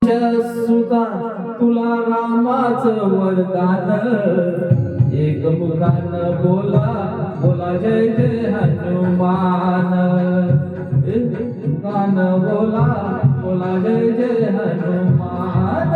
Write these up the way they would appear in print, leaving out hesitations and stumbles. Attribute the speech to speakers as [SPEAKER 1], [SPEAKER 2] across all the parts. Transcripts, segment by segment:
[SPEAKER 1] सुता तुला रामाचं वरदान एक मुखान बोला बोला जय जय हनुमान एक मुखान बोला बोला जय जय हनुमान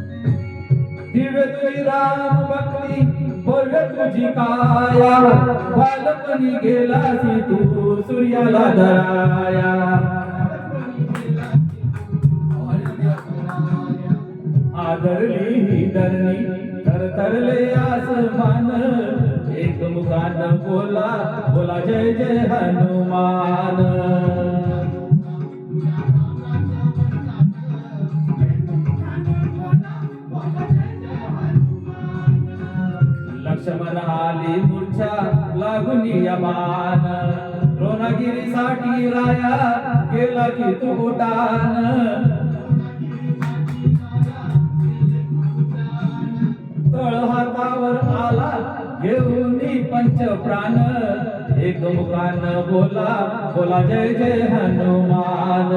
[SPEAKER 1] दिव्य तुझी राम भक्ती भव्य तुझी काया बालपणी गेलासी तू सूर्याला धराया आदरली ही धरणी थरथरले आसमान एक मुखान बोला बोला जय जय हनुमान लक्ष्मण आली मूर्छा लागून यमान द्रोणगिरीसाठी राया गेला की तू उडान तळ हातावर आला घेऊन पंच प्राण एक मुखान बोला बोला जय जय हनुमान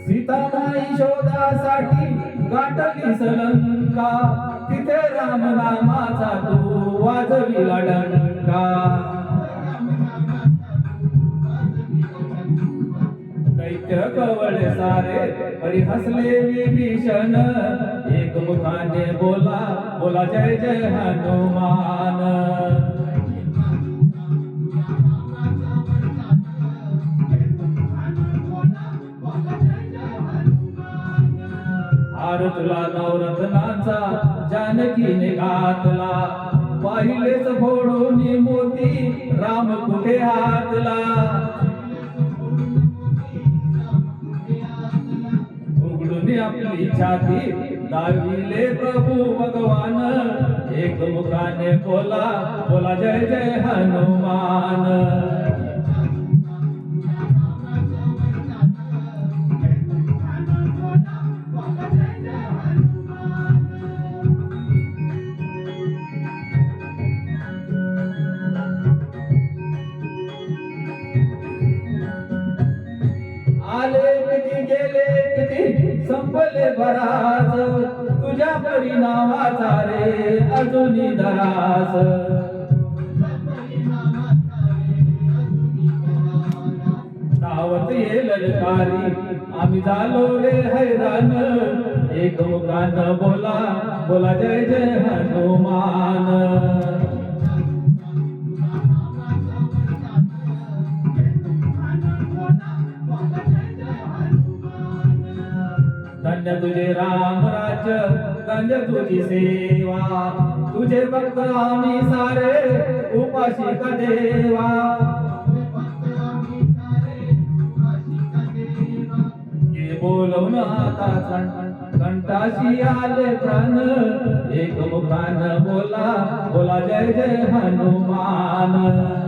[SPEAKER 1] सीतामाई शोधासाठी गाठली सलंका तिथे राम नामाचा तू वाजविला डंका दैत्य कवळे सारे हरी हसले विभीषण एक मुखाने बोला बोला जय जय हनुमान हार तुला नवरत्नाचा जानकीने घातला पाहिलेच फोडून मोती राम कुठे हातला उघडून आपली छाती दाविले प्रभू भगवान एक मुखाने बोला बोला जय जय हनुमान आले किती गेले किती संपले बराच तुझ्या परिणामाचा रे अजूनी दरास धावत ये ललकारी आम्ही झालो रे हैराण एक मुखान बोला बोला जय जय हनुमान धन्य तुझे राम राज्य धन्य तुझी सेवा तुझे भक्त आम्ही सारे उपाशी का देवा ये बोलवून आता कंठाशी आले प्राण एक मुखान बोला बोला जय जय हनुमान